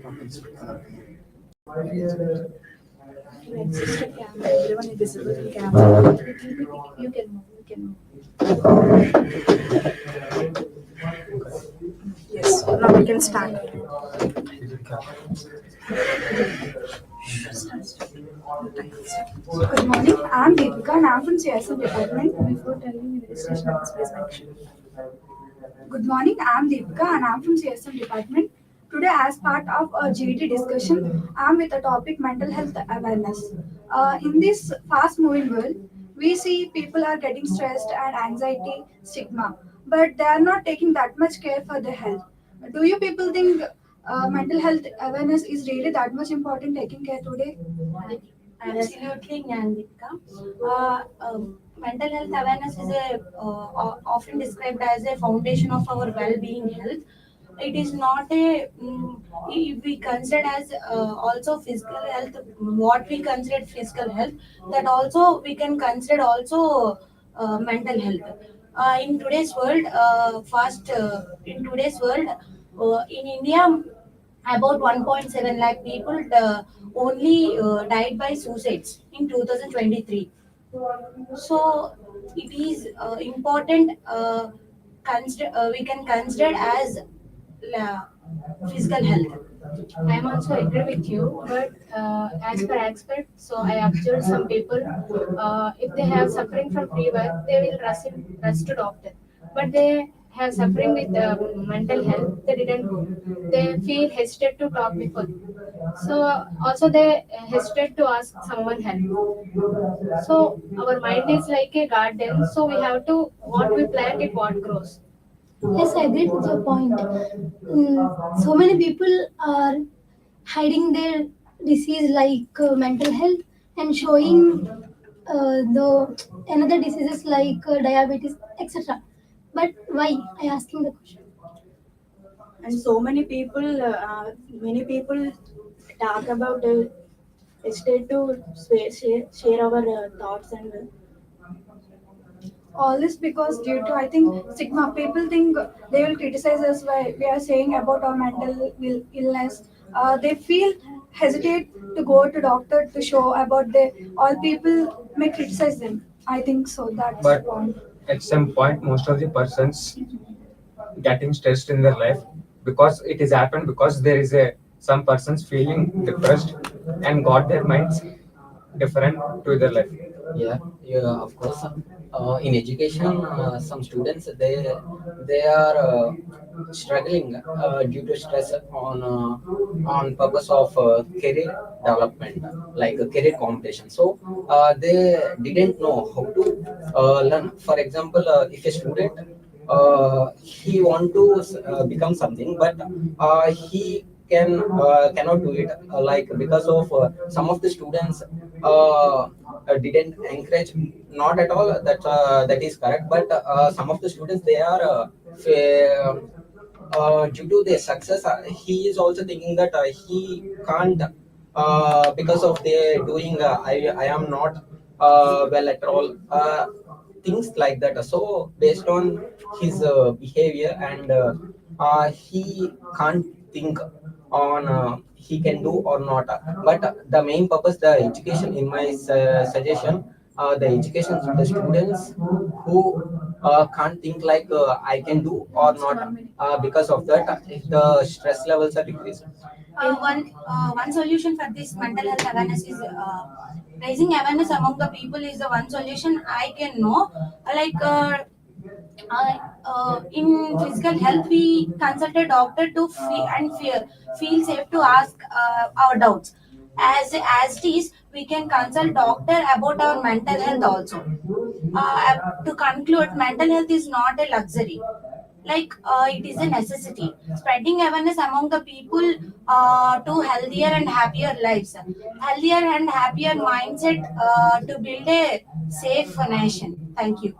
Exist a camera. Everyone is visible in camera. You can move. You can move. Yes. Now we can start. Good morning. I'm Deepika and I'm from CSAIML department. Before telling you the registration, please mention. Good morning. I'm Deepika and I'm from CSM department. Today, as part of a GT discussion, I'm with the topic mental health awareness. In this fast-moving world, we see people are getting stressed and anxiety, stigma, but they are not taking that much care for their health. Do you people think mental health awareness is really that much important taking care today? Absolutely, Nandika. Mental health awareness is often described as a foundation of our well-being health. It is not a if we consider as also physical health. What we consider physical health, that also we can consider also mental health. In today's world, in today's world, in India, about 1.7 lakh people only died by suicides in 2023. So it is important, we can consider as uh, physical health. I am also agree with you, but as per expert, so I observed some people, if they have suffering from fever, they will rush to doctor. But they have suffering with mental health, they didn't go. They feel hesitate to talk before. So also they hesitate to ask someone help. So our mind is like a garden, so we have to what we plant it what grows. Yes, I agree with your point. So many people are hiding their disease like mental health and showing the another diseases like diabetes, etc. But why? I asking the question. And so many people talk about hesitate to share our thoughts and All this because due to I think stigma, people think they will criticize us why we are saying about our mental illness. They feel hesitate to go to doctor to show about the all people may criticize them. I think so that's the But point. at some point, most of the persons getting stressed in their life because it is happened because there is a some persons feeling depressed and got their minds different to their life. Yeah, yeah, of course. In education, some students they are struggling due to stress on purpose of career development, like a career competition. So they didn't know how to learn. For example, if a student he want to become something, but he cannot do it, like because of some of the students didn't encourage, not at all that is correct, but some of the students they are due to their success, he is also thinking that he can't, because of their doing, I am not well at all, things like that. So based on his behavior, and he can't think on he can do or not. But the main purpose, the education, in my suggestion, the education to the students who can't think like I can do or not, because of that the stress levels are decreased. one solution for this mental health awareness is raising awareness among the people is the one solution I can know. Like in physical health, we consult a doctor to feel safe to ask our doubts. As it is, we can consult doctor about our mental health also. To conclude, mental health is not a luxury, like it is a necessity. Spreading awareness among the people to healthier and happier lives, healthier and happier mindset to build a safe nation. Thank you.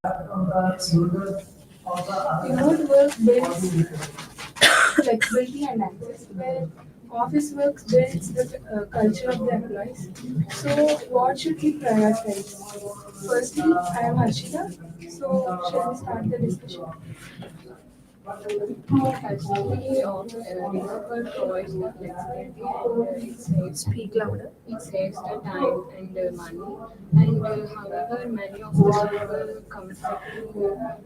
Remote work builds flexibility and access, where office work builds the culture of the employees. So, what should we prioritize? Firstly, I am Harshita. So, shall we start the discussion? Firstly, remote work provides the flexibility and speak louder. It saves the time and money. And however, many of the people comfort to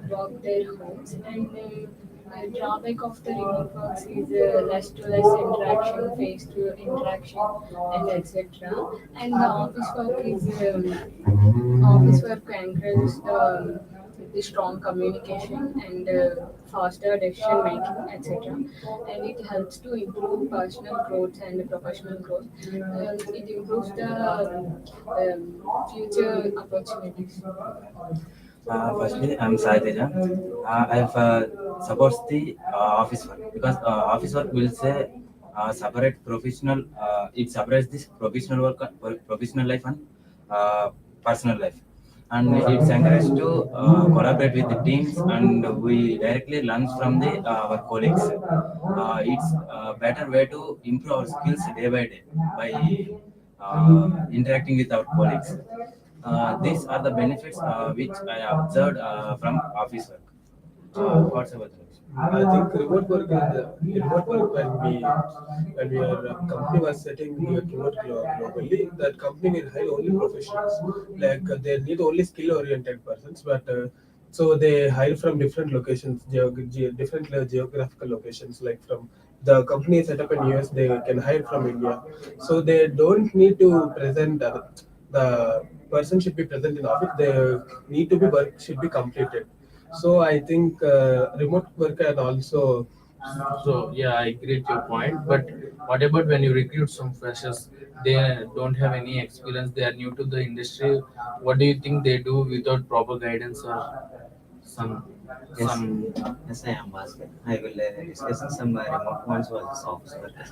work their homes. And the drawback of the remote works is less to less interaction, face to interaction, and etc. And the office work encourages the strong communication and faster decision making, etc. And it helps to improve personal growth and professional growth. It improves the future opportunities. Firstly, I'm Sai Teja. I've supports the office work because office work will say separate professional. It separates this professional work, professional life and uh, personal life, and it's encouraged to collaborate with the teams, and we directly learn from the our colleagues. It's a better way to improve our skills day by day by interacting with our colleagues. These are the benefits which I observed from office work. What's about the next? I think remote work when we are company was setting remote globally, that company will hire only professionals. Like they need only skill oriented persons, but so they hire from different locations, different geographical locations. Like from the company is set up in US, they can hire from India, so they don't need to present. The person should be present in office. The need to be work should be completed. So I think remote work and also. So yeah, I agree with your point. But what about when you recruit some freshers? They don't have any experience. They are new to the industry. What do you think they do without proper guidance or some Yes, some? yes, I am Bhaskar. I will discuss some remote ones versus office workers.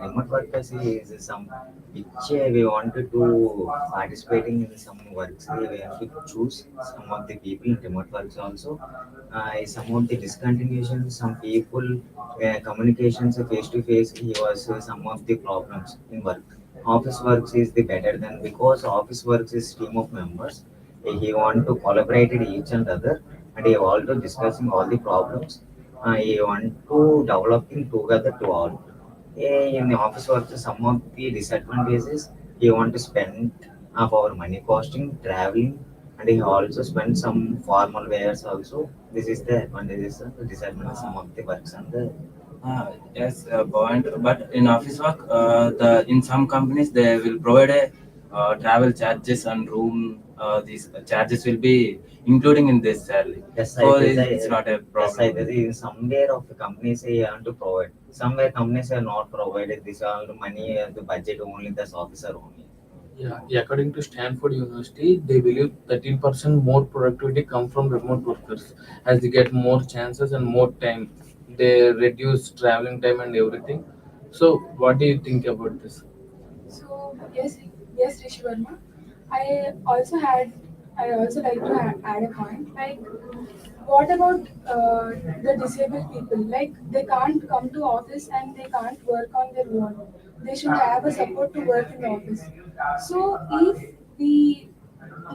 Remote workers is some which we wanted to participating in some works. We have to choose some of the people in remote works also. Some of the discontinuation, some people communications face to face. He was some of the problems in work. Office works is the better than because office works is team of members. He want to collaborate with each and other, and he also discussing all the problems. He want to developing together to all. In the office work, some of the disadvantages he want to spend of our money costing, traveling, and he also spend some formal wears also. This is the advantages and the disadvantages some of the works and the Yes, point. But in office work, the in some companies they will provide a travel charges and room. These charges will be including in this salary. yes, So it's I not a yes, I problem. in somewhere of the companies they want to provide. Somewhere companies are not provided this all the money the budget only the officer only. Yeah, according to Stanford University, they believe 13% more productivity come from remote workers as they get more chances and more time. They reduce traveling time and everything. So, what do you think about this? So yes, Rishi Verma. I also had. I also like to add a point. Like, what about the disabled people? Like, they can't come to office and they can't work on their own. They should have a support to work in the office. So if we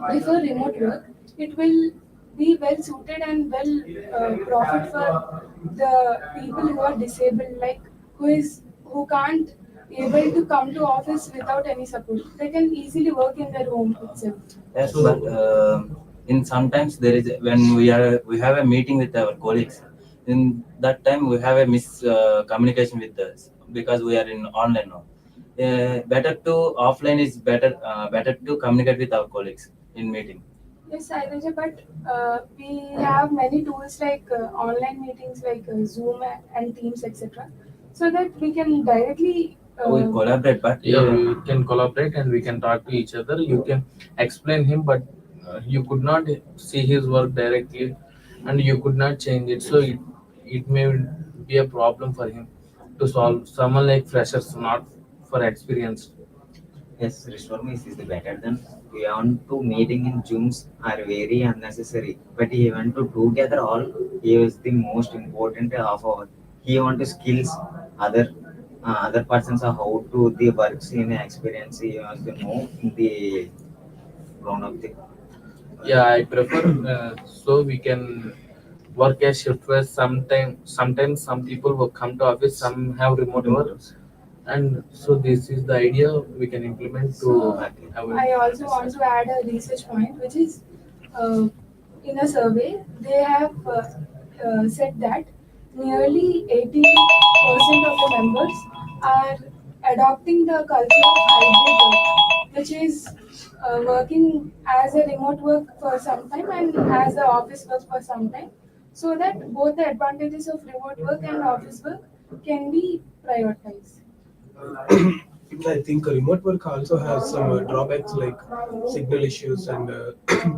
prefer remote work, it will be well suited and well profit for the people who are disabled, like who can't able to come to office without any support. They can easily work in their home itself. Yes, So, but in sometimes there is when we have a meeting with our colleagues. In that time we have a communication with us because we are in online now. Better to offline is better to communicate with our colleagues in meeting. Yes, Ailaja, but we have many tools like online meetings like Zoom and Teams, etc. So that we can directly. We collaborate, but yeah, we can collaborate and we can talk to each other. You can explain him, but you could not see his work directly and you could not change it. So, it may be a problem for him to solve. Someone like freshers, not for experienced. Yes, reform is the better than we want to meeting in Zooms are very unnecessary. But he want to together all. He is the most important of our. He want to skills other other persons are how to the works in experience. He wants to know the grown up the. Yeah, I prefer so we can work as shift wise. Sometimes some people will come to office, some have remote work, and so this is the idea we can implement to Okay. have I also want to add a research point, which is uh, in a survey, they have said that nearly 80% of the members are adopting the culture of hybrid work, which is working as a remote work for some time and as the office work for some time, so that both the advantages of remote work and office work can be prioritized. I think remote work also has some drawbacks like signal issues and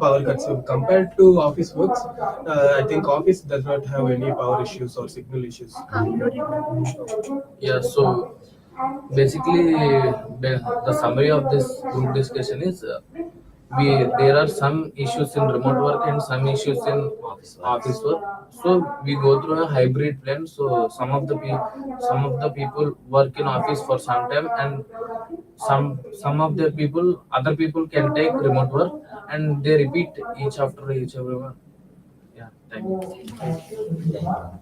power cuts. So compared to office works, I think office does not have any power issues or signal issues. yeah. So basically, the summary of this group discussion is we there are some issues in remote work and some issues in office work. So we go through a hybrid plan. So some of the people work in office for some time, and some of the people other people can take remote work, and they repeat each after each everyone. Yeah, thank you.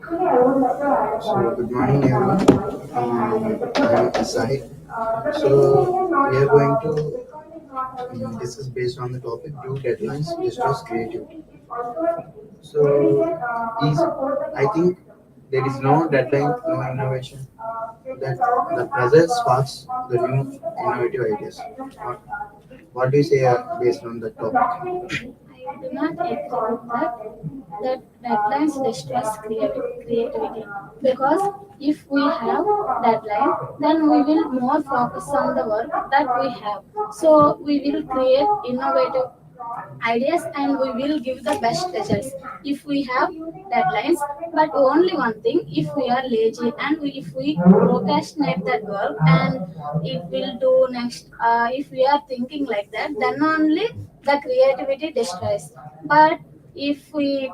So, good morning, everyone. I'm Sahid. So, we are going to discuss based on the topic Do Deadlines Destroys Creativity? So, is I think there is no deadline, no innovation. That the pressure sparks the new innovative ideas. What, what do you say based on the topic? I do not agree with that deadlines destroys creativity because if we have deadline then we will more focus on the work that we have, so we will create innovative ideas and we will give the best results if we have deadlines. But only one thing, if we are lazy and if we procrastinate that work and it will do next, if we are thinking like that, then only the creativity destroys. But if we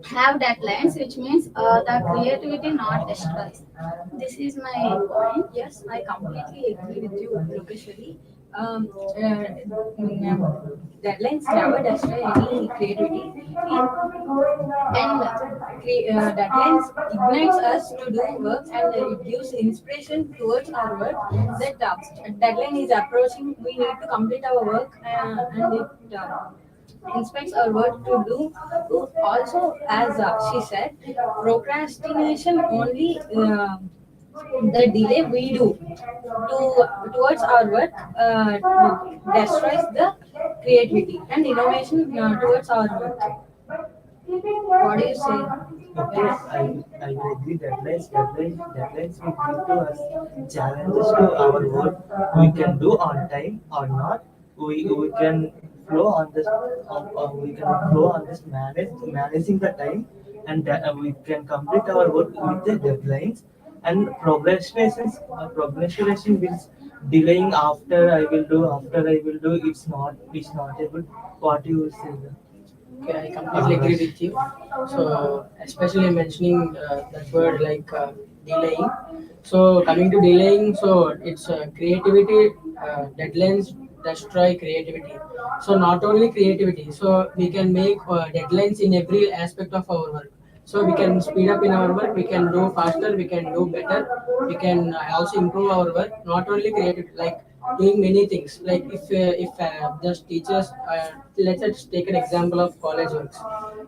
have deadlines, which means the creativity not destroys. This is my point. Yes, I completely agree with you, Lokeshwari. Deadlines never destroy any creativity. Deadlines ignites us to do work and it gives inspiration towards our work. That deadline is approaching, we need to complete our work and it inspects our work to do. Also, as she said, procrastination only the delay we do towards our work destroys the creativity and innovation towards our work. What do you say? Okay, I will agree. Deadlines will give to us challenges to our work. We can do on time or not. We can flow on this. We can flow on this managing the time, and we can complete our work with the deadlines. And procrastination means delaying after I will do. It's not able. What do you say? Okay, I completely agree with you. So, especially mentioning that word like delaying. So, coming to delaying, so it's creativity, deadlines destroy creativity. So, not only creativity, so we can make deadlines in every aspect of our work. So, we can speed up in our work, we can do faster, we can do better, we can also improve our work, not only creativity, like doing many things. Like if just teachers, let's just take an example of college works.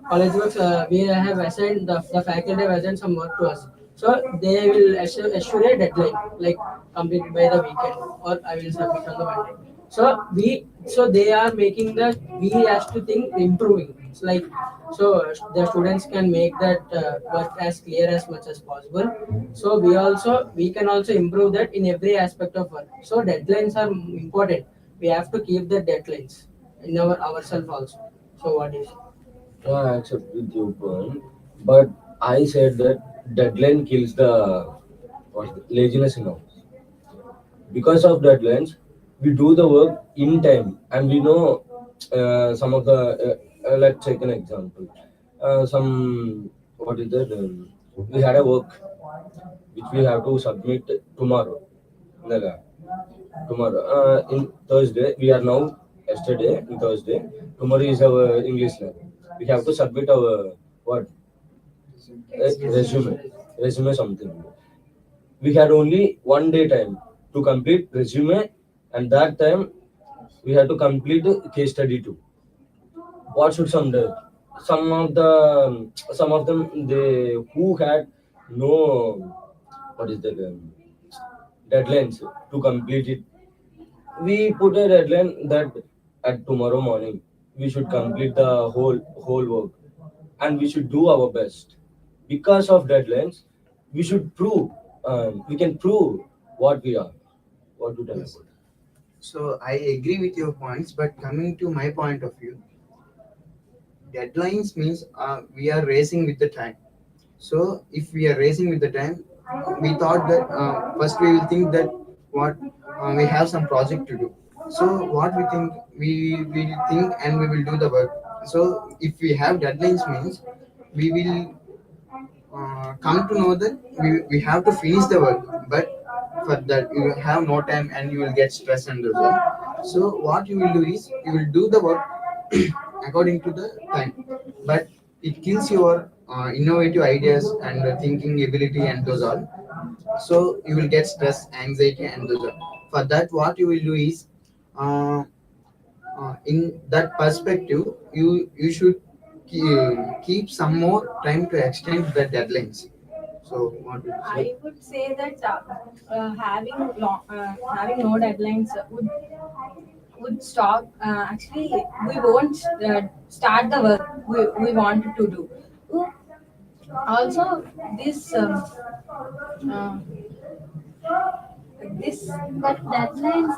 College works, we have assigned the faculty have assigned some work to us, so they will assure a deadline like completed by the weekend or I will submit on the Monday. So they are making that we has to think improving. It's like, so the students can make that work as clear as much as possible. So we can also improve that in every aspect of work. So deadlines are important. We have to keep the deadlines in ourselves also. So what is? I accept with your point, but I said that deadline kills the laziness in us. Because of deadlines, we do the work in time, and we know some of the. Let's take an example. Some what is that? We had a work which we have to submit tomorrow. Naga, tomorrow. In Thursday, we are now yesterday. In Thursday, tomorrow is our English lab. We have to submit our what resume something. We had only 1 day time to complete resume, and that time we had to complete the case study too. What should some do? Some of them they who had no what is that deadlines to complete it. We put a deadline that at tomorrow morning we should complete the whole work, and we should do our best. Because of deadlines, we should prove we can prove what we are. What to tell Yes. about? So I agree with your points, but coming to my point of view, deadlines means we are racing with the time. So if we are racing with the time, we thought that first we will think that what we have some project to do. So what we think, we will think and we will do the work. So if we have deadlines means we will come to know that we have to finish the work, but for that you will have no time and you will get stressed and result. So what you will do is you will do the work according to the time, but it kills your innovative ideas and thinking ability and those all. So you will get stress, anxiety, and those all. For that, what you will do is, uh, in that perspective, you should keep some more time to extend the deadlines. So what would you say? I would say that having no deadlines would stop. Actually, we won't start the work we wanted to do. Also, uh, this But deadlines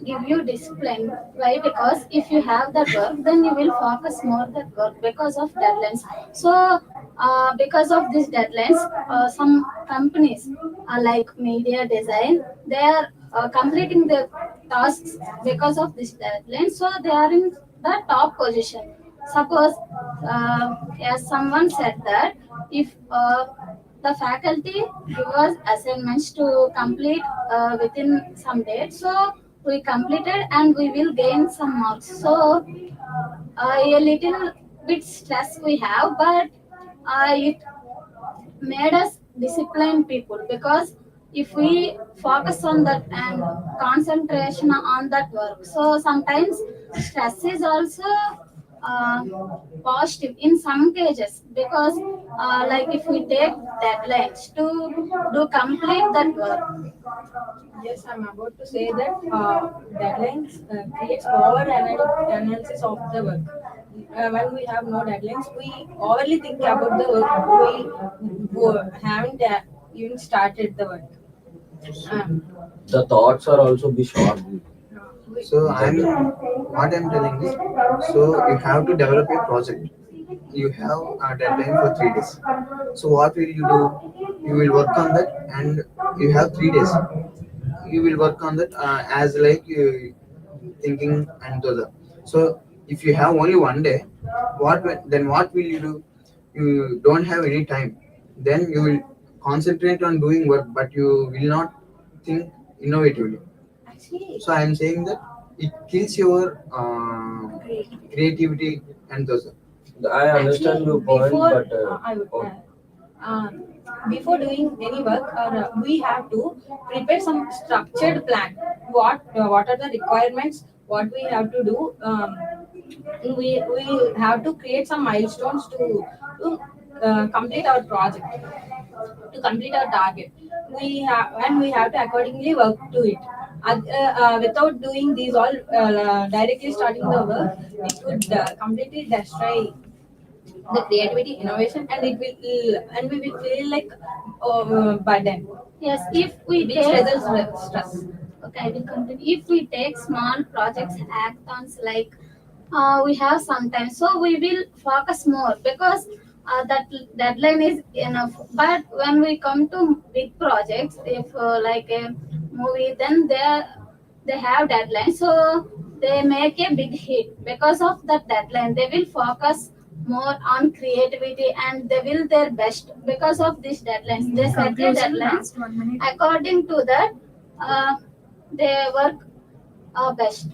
give you discipline. Why? Because if you have that work, then you will focus more that work because of deadlines. So because of these deadlines, some companies like media design, they are completing their tasks because of this deadline. So they are in the top position. Suppose, as someone said that if the faculty give us assignments to complete within some date, so we completed and we will gain some marks. So a little bit stress we have, but it made us disciplined people, because if we focus on that and concentration on that work, so sometimes stress is also uh, positive in some cases, because like if we take deadlines to do complete that work. Yes, I'm about to say that deadlines creates over analysis of the work. When we have no deadlines, we overly think about the work. Haven't even started the work. Um, The thoughts are also be short. So what I'm telling is, so you have to develop a project. You have a deadline for 3 days. So what will you do? You will work on that, and you have 3 days. You will work on that as like you thinking and the other. So if you have only one day, then what will you do? You don't have any time. Then you will concentrate on doing work, but you will not think innovatively. Actually, So I am saying that it kills your creativity and those. I understand your point, before but I would uh, before doing any work, we have to prepare some structured plan. What are the requirements? What we have to do? We have to create some milestones to complete our project, to complete our target. We have to accordingly work to it. Without doing these all, directly starting the work, it would completely destroy the creativity, innovation, and we will feel like burden. Yes, if we Which take results with stress. okay, I will continue. If we take small projects, hackathons, like we have sometimes, so we will focus more, because that deadline is enough. But when we come to big projects, if like a movie, then they have deadline, so they make a big hit. Because of that deadline, they will focus more on creativity and they will their best because of these deadlines. They set a Conclusion, deadline. last 1 minute. According to that, uh, they work best.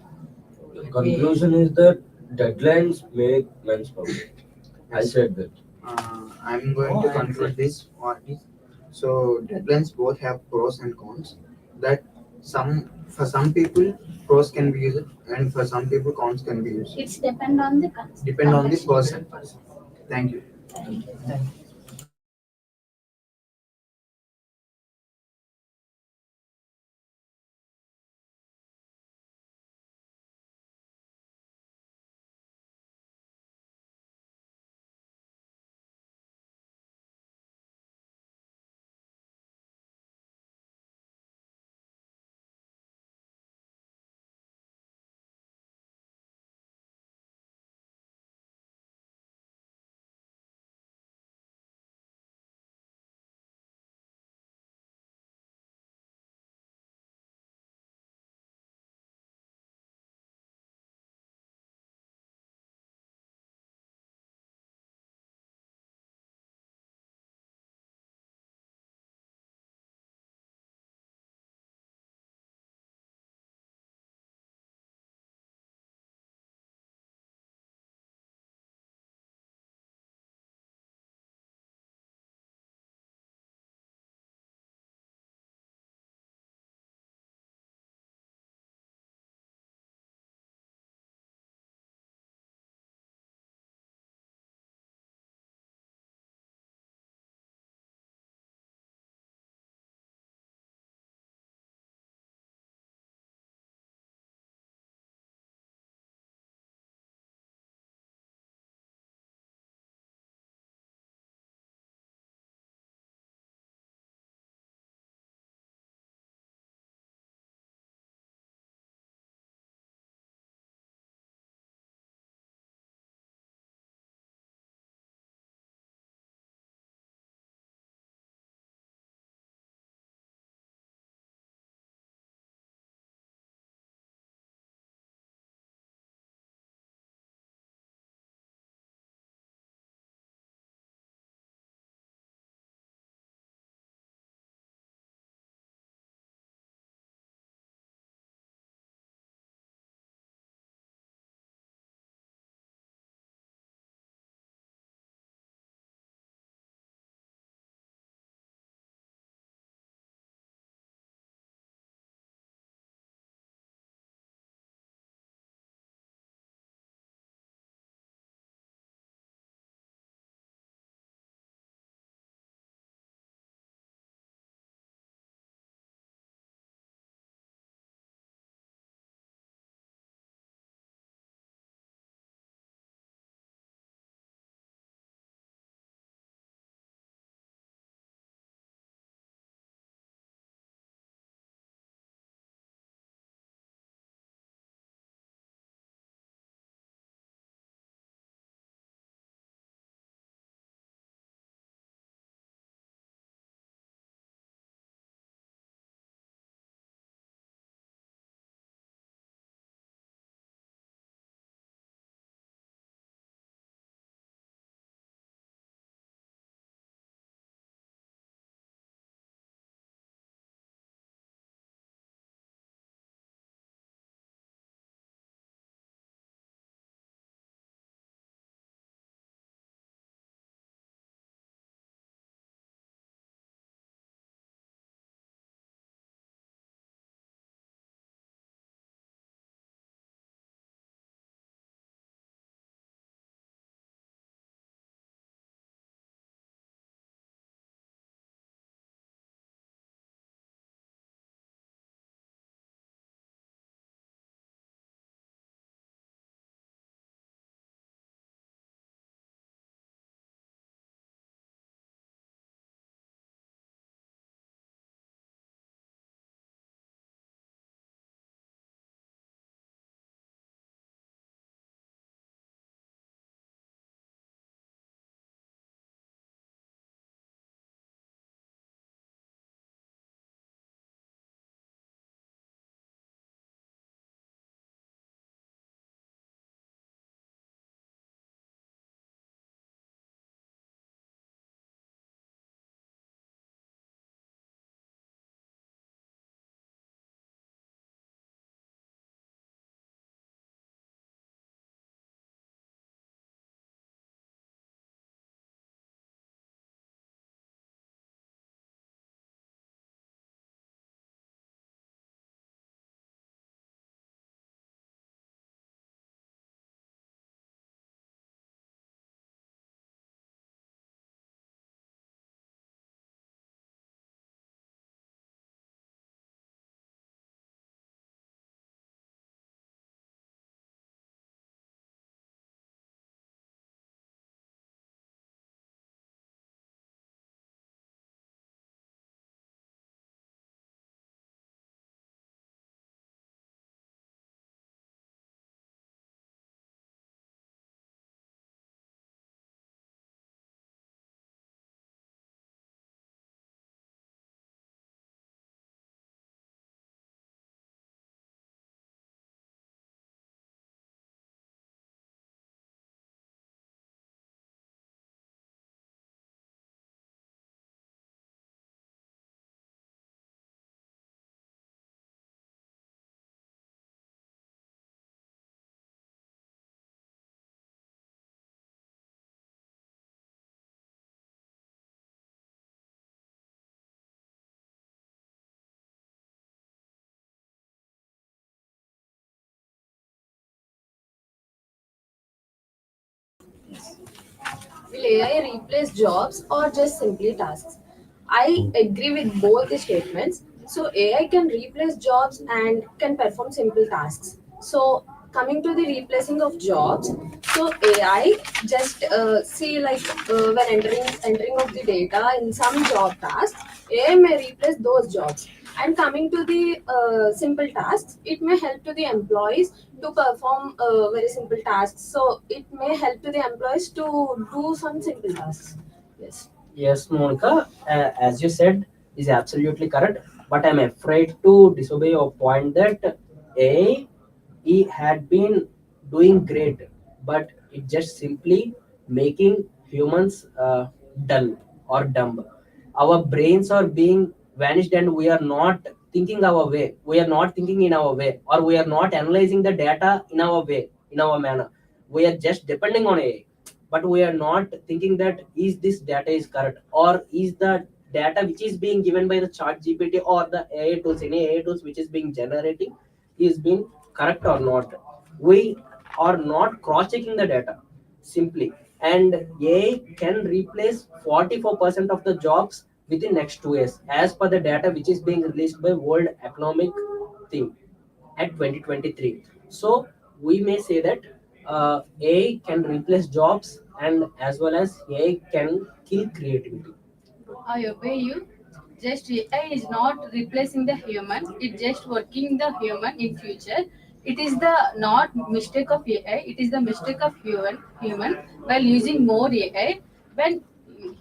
the conclusion is that deadlines make men's perfect. I said that. I'm going to conclude this. What is, so deadlines both have pros and cons. That for some people pros can be used, and for some people cons can be used. It's depend on the Depend on the context. person. Thank you. Thank you. Will AI replace jobs or just simply tasks? I agree with both the statements. So AI can replace jobs and can perform simple tasks. So coming to the replacing of jobs, so AI just see like when entering of the data in some job tasks, AI may replace those jobs. And coming to the simple tasks, it may help to the employees to perform very simple tasks. So it may help to the employees to do some simple tasks. Yes. Yes, Monica, as you said, is absolutely correct. But I'm afraid to disobey your point that AI had been doing great, but it just simply making humans dull or dumb. Our brains are being vanished, and we are not thinking our way. We are not thinking in our way, or we are not analyzing the data in our way, in our manner. We are just depending on AI, but we are not thinking that is this data is correct, or is the data which is being given by the chat gpt or the AI tools, any AI tools which is being generating, is being correct or not. We are not cross checking the data simply, and AI can replace 44% of the jobs within next 2 years as per the data which is being released by World Economic thing at 2023. So we may say that AI can replace jobs, and as well as AI can kill creativity. I obey you. Just AI is not replacing the human. It's just working the human in future. It is the not mistake of AI. It is the mistake of human while using more AI. When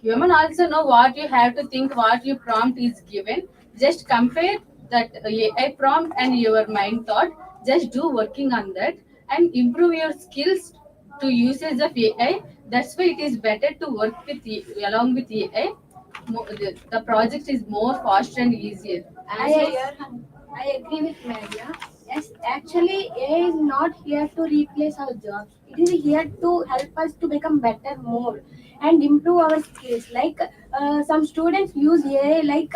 human also know what you have to think, what your prompt is given. Just compare that AI prompt and your mind thought. Just do working on that and improve your skills to usage of AI. That's why it is better to work with along with AI. The project is more faster and easier. I agree with Maria. Yes, actually, AI is not here to replace our jobs. It is here to help us to become better more and improve our skills. Like some students use AI, like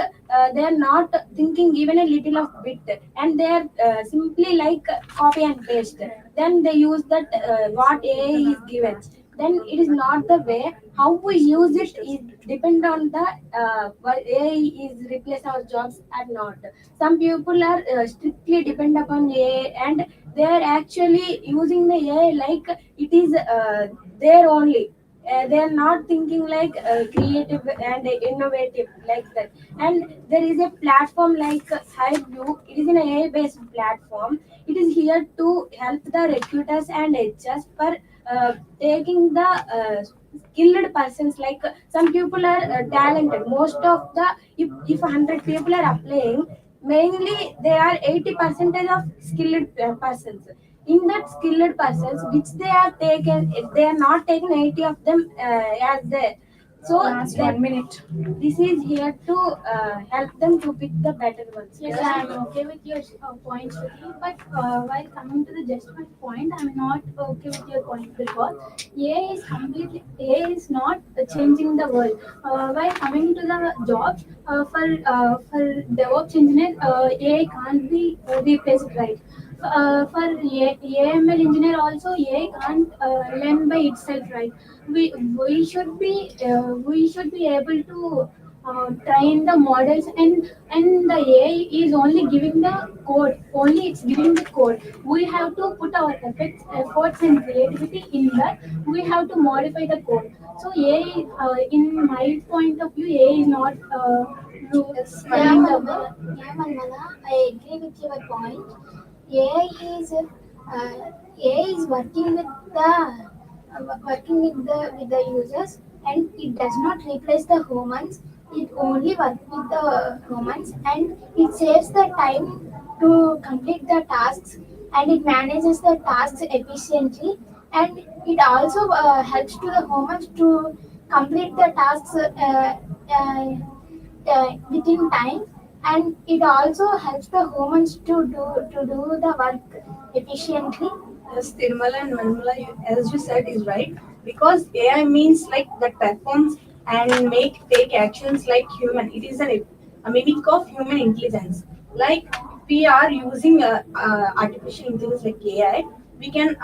they are not thinking even a little of bit, and they are simply like copy and paste. Then they use that what AI is given. Then it is not the way. How we use it is depend on the AI is replace our jobs or not. Some people are strictly depend upon AI, and they are actually using the AI like it is there only. They are not thinking like creative and innovative like that. And there is a platform like Hiveview. It is an AI based platform. It is here to help the recruiters and HRs for taking the skilled persons. Like some people are talented. Most of the, if 100 people are applying, mainly they are 80 percentage of skilled persons. In that skilled persons which they are taken, they are not taken 80 of them as they. So Last 1 minute. this is here to help them to pick the better ones. Yes, I am okay with your points, Shruti, but while coming to the justified point, I am not okay with your point because AI is not changing the world. While coming to the jobs, for DevOps engineer, AI can't be replaced, right? For AML engineer also, AI can't learn by itself, right? We should be able to train the models, and the AI is only giving the code. Only it's giving the code. We have to put our efforts and creativity in that. We have to modify the code. So AI, in my point of view, AI is not Yeah, running the world. Manmana, I agree with your point. AI AI is working with the users, and it does not replace the humans. It only works with the humans, and it saves the time to complete the tasks, and it manages the tasks efficiently, and it also helps to the humans to complete the tasks within time, and it also helps the humans to do the work efficiently. Yes, Tirumala and Manmala, as you said, is right. Because AI means like that performs and take actions like human. It is a mimic of human intelligence. Like we are using artificial intelligence like AI, we can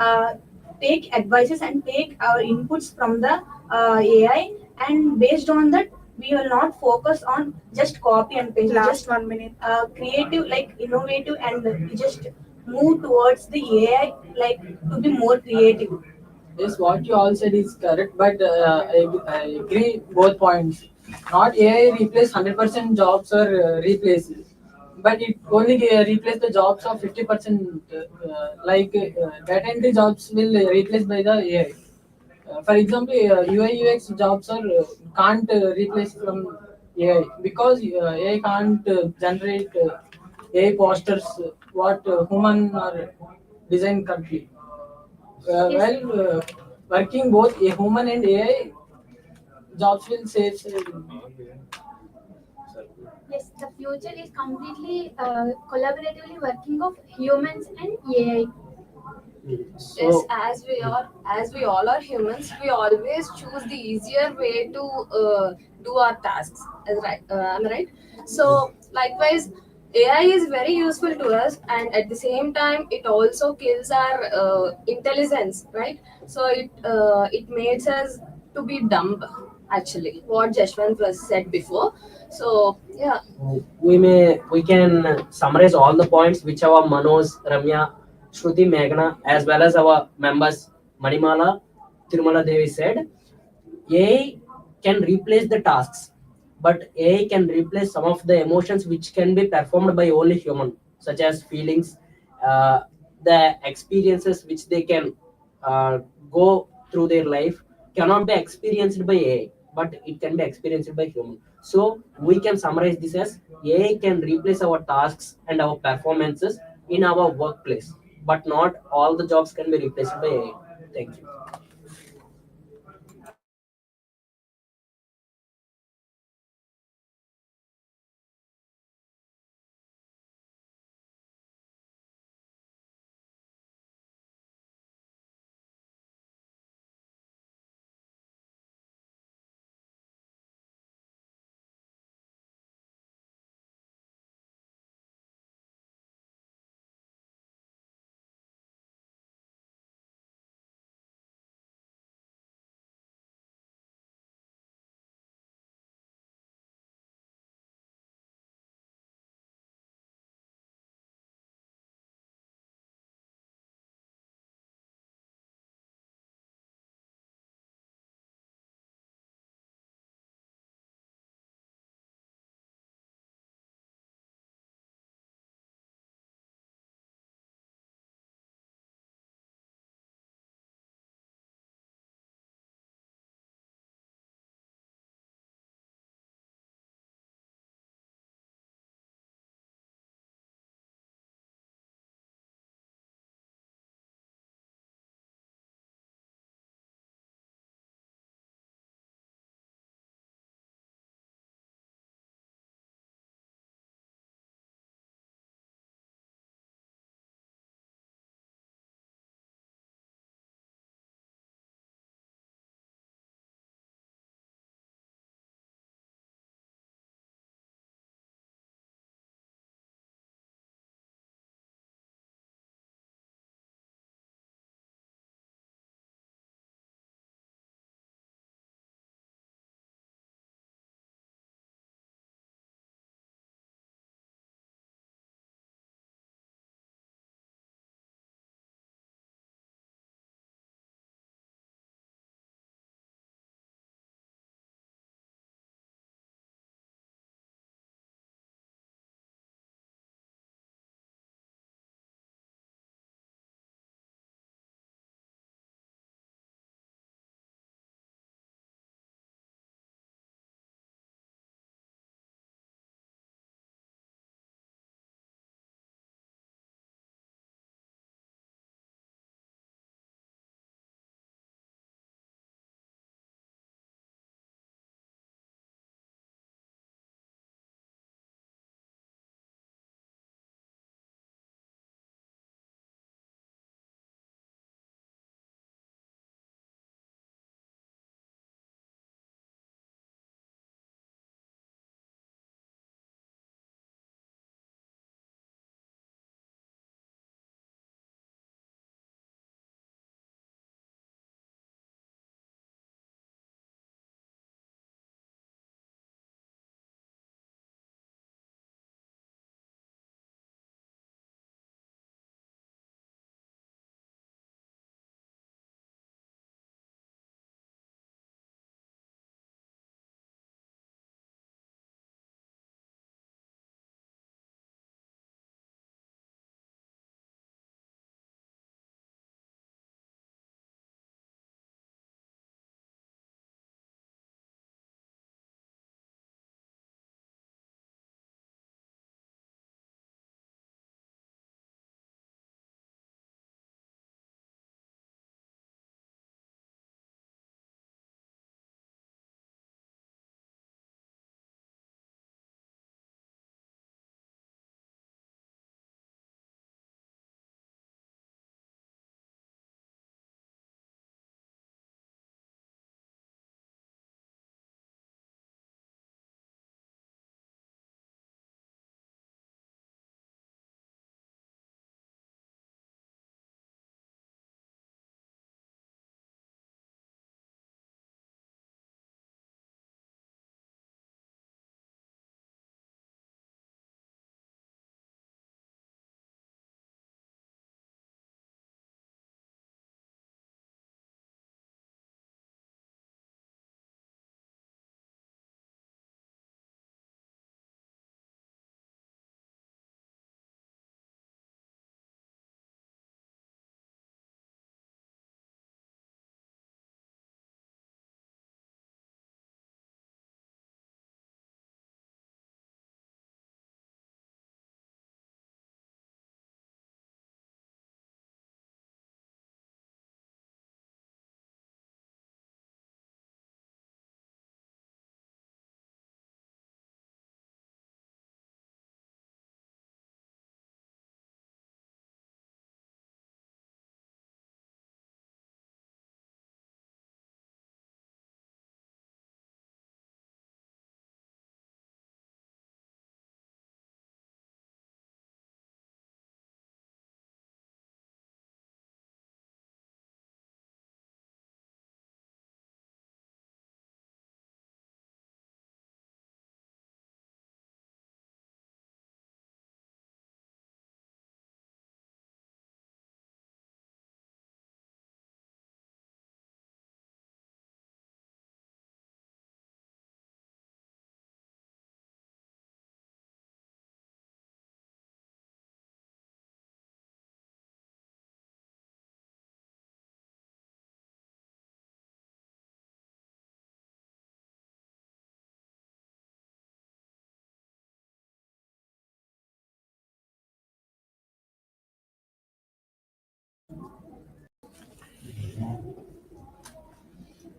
take advices and take our inputs from the AI, and based on that we will not focus on just copy and paste. Last Just 1 minute. creative, like innovative, and we just move towards the AI, like to be more creative. Yes, what you all said is correct, but I agree both points. Not AI replace 100% jobs or replace, but it only replace the jobs of 50%. Data entry jobs will replace by the AI. For example, UI UX jobs are can't replace from AI because AI can't generate AI posters what human are designed correctly. Yes. Working both a human and AI jobs will save. Yes, the future is completely collaboratively working of humans and AI. Yes, as we all are humans, we always choose the easier way to do our tasks. Am I right? So likewise, AI is very useful to us, and at the same time, it also kills our intelligence, right? So it makes us to be dumb. Actually, what Jashwant was said before. So yeah. We can summarize all the points which our Manoj, Ramya, Shruti, Meghna, as well as our members Manimala, Tirumala Devi said. AI can replace the tasks, but AI can replace some of the emotions which can be performed by only human, such as feelings, uh, the experiences which they can uh, go through their life cannot be experienced by AI, but it can be experienced by human. So we can summarize this as AI can replace our tasks and our performances in our workplace, but not all the jobs can be replaced by AI. Thank you.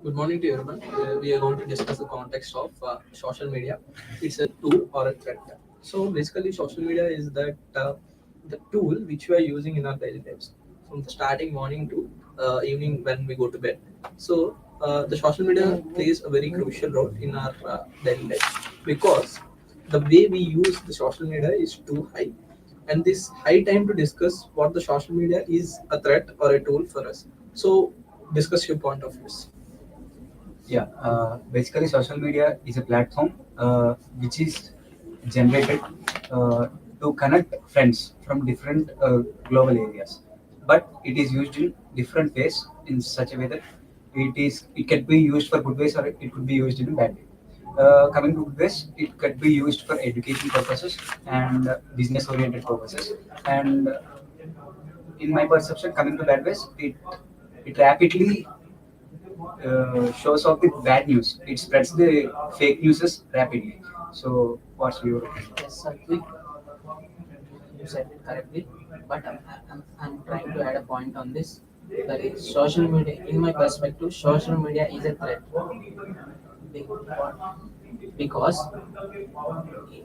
Good morning to everyone. We are going to discuss the context of social media. It's a tool or a threat. So basically, social media is that the tool which we are using in our daily lives, from the starting morning to evening when we go to bed. So the social media plays a very crucial role in our daily life because the way we use the social media is too high, and this high time to discuss what the social media is a threat or a tool for us. So discuss your point of views. Yeah, basically, social media is a platform which is generated to connect friends from different global areas, but it is used in different ways in such a way that it can be used for good ways or it could be used in a bad way. Coming to good ways, it could be used for education purposes and business oriented purposes. And in my perception, coming to bad ways, it rapidly shows off the bad news. It spreads the fake news rapidly. So, what's your opinion? Yes, I think you said it correctly, but I'm trying to add a point on this. That is, social media, in my perspective, social media is a threat. Because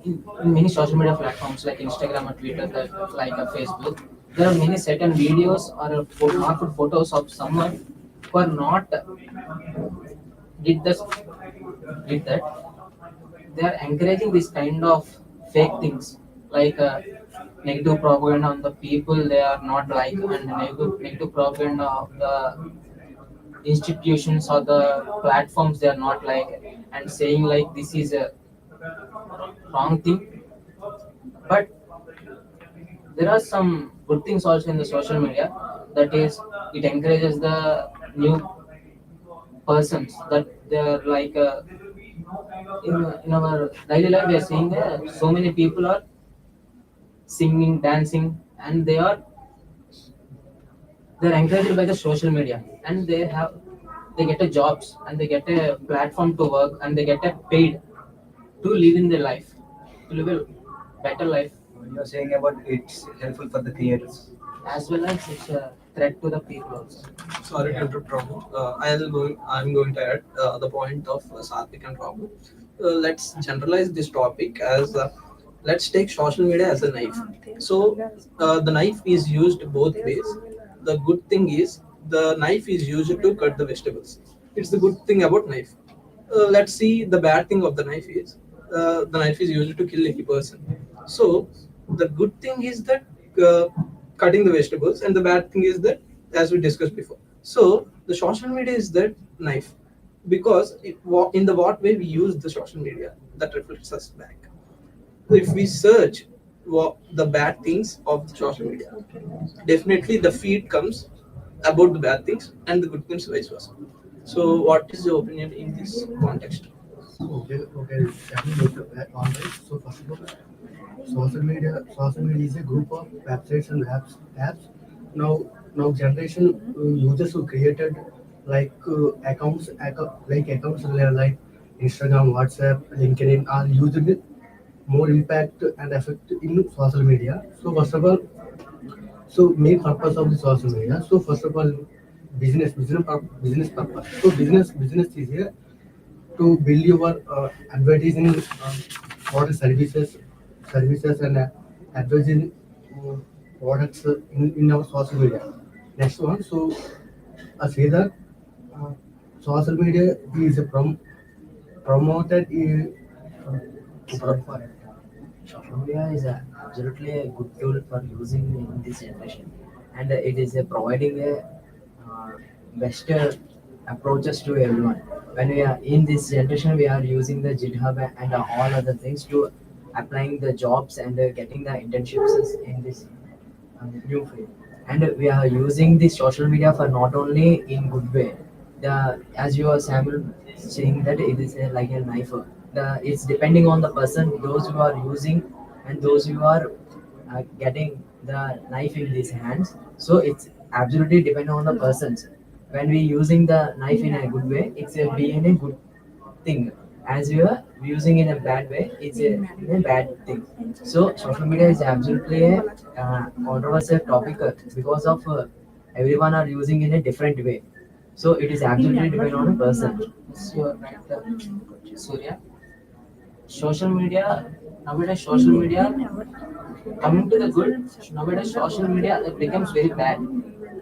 in many social media platforms like Instagram or Twitter, like a Facebook, there are many certain videos or harmful photos of someone who are not did this did that. They are encouraging this kind of fake things like negative propaganda on the people they are not like, and negative propaganda of the institutions or the platforms they are not like, and saying like this is a wrong thing. But there are some good things also in the social media. That is, it encourages the new persons that they are like in our daily life we are seeing so many people are singing, dancing, and they're encouraged by the social media, and they get a jobs and they get a platform to work and they get a paid to live in their life, to live a better life. You're saying about it's helpful for the creators. As well as it's a threat to the people also. Sorry to interrupt, Rahul. I'm going to add the point of Satvik and Rahul. Let's generalize this topic as let's take social media as a knife. So the knife is used both ways. The good thing is the knife is used to cut the vegetables. It's the good thing about knife. Let's see the bad thing of the knife is the knife is used to kill any person. So the good thing is that uh, cutting the vegetables, and the bad thing is that, as we discussed before. So the social media is that knife because in the what way we use the social media that reflects us back. If we search the bad things of the social media, definitely the feed comes about the bad things and the good things vice versa. So, what is your opinion in this context? Okay. Can you make on this? So first of all, social media is a group of websites and apps. Now generation users who created like accounts like Instagram, WhatsApp, LinkedIn are using it more impact and effect in social media. So first of all, so main purpose of the social media. So first of all, business purpose. So business is here to build your advertising product services and advertising products in our social media. Next one, so I say that uh, social media is promoted in Sorry for it. Social media is absolutely a good tool for using in this generation, and it is providing a best approaches to everyone. When we are in this generation, we are using the GitHub and all other things to applying the jobs and getting the internships in this new field. And we are using the social media for not only in good way. The as you are Samuel saying that it is like a knife. It's depending on the person, those who are using and those who are getting the knife in these hands. So it's absolutely depending on the persons. When we using the knife in a good way, it's a being a good thing. As you are using in a bad way, it's a bad thing. So social media is absolutely a controversial topic because of everyone are using in a different way. So it is absolutely depend on a person. Yes, you are right, Surya. Social media, nowadays social media, coming to the good, nowadays social media it becomes very bad.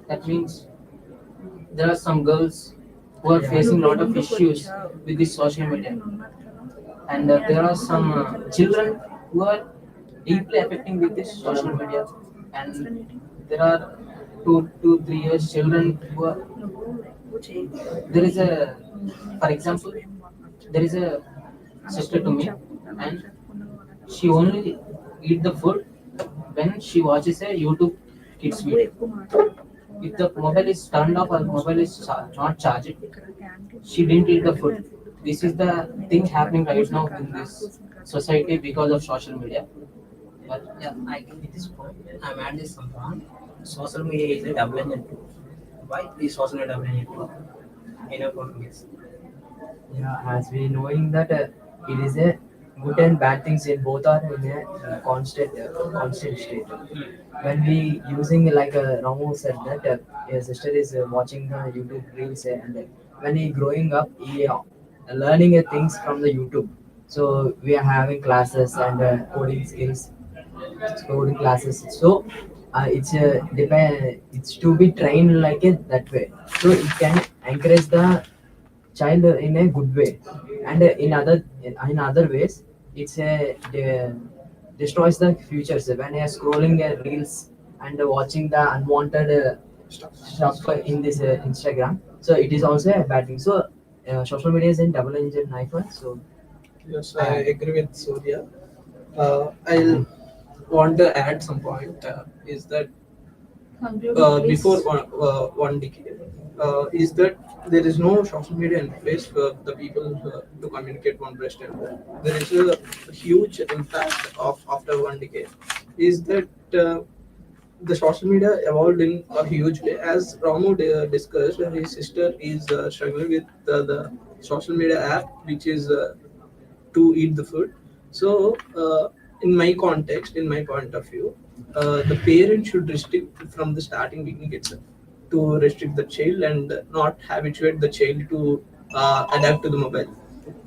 That means there are some girls who are facing a lot of issues with this social media, and there are some children who are deeply affecting with this social media, and there are 2 3 years children who are, there is a, for example, there is a sister to me, and she only eat the food when she watches a YouTube kids video. If the mobile is turned off or mobile is not charged, she didn't eat the food. This is the thing happening right now in this society because of social media. But Yeah, I agree with this point. I'm adding some point. Social media is a double-edged tool. Why is social media double-edged tool? In your point, Yeah, as we knowing that it is a good and bad things in both are in a constant state. When we using like Ramu said that his sister is watching the YouTube reels and when he growing up, he learning things from the YouTube. So we are having classes and coding skills, coding classes. So it's to be trained like it that way. So it can encourage the child in a good way, and in other ways it's destroys the futures when you're scrolling reels and watching the unwanted stuff in this Instagram. So it is also a bad thing. So social media is a double-edged knife. So Yes, I agree with Surya. I'll want to add some point. Is that before one decade, is that there is no social media interface for the people to communicate one breast and there is a huge impact of after one decade. Is that the social media evolved in a huge way. As Ramu discussed, his sister is struggling with the social media app, which is to eat the food. So, in my context, in my point of view, the parent should restrict from the starting beginning itself to restrict the child and not habituate the child to adapt to the mobile.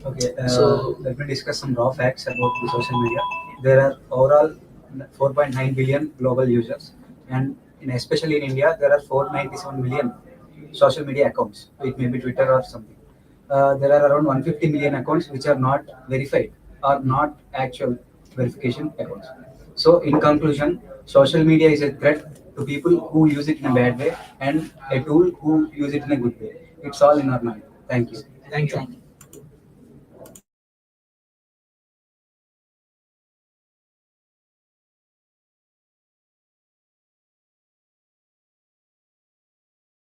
Okay, So, let me discuss some raw facts about the social media. There are overall 4.9 billion global users, and especially in India, there are 497 million social media accounts. It may be Twitter or something. There are around 150 million accounts which are not verified or not actual verification accounts. So, in conclusion, social media is a threat to people who use it in a bad way and a tool who use it in a good way. It's all in our mind. Thank you. Thank you.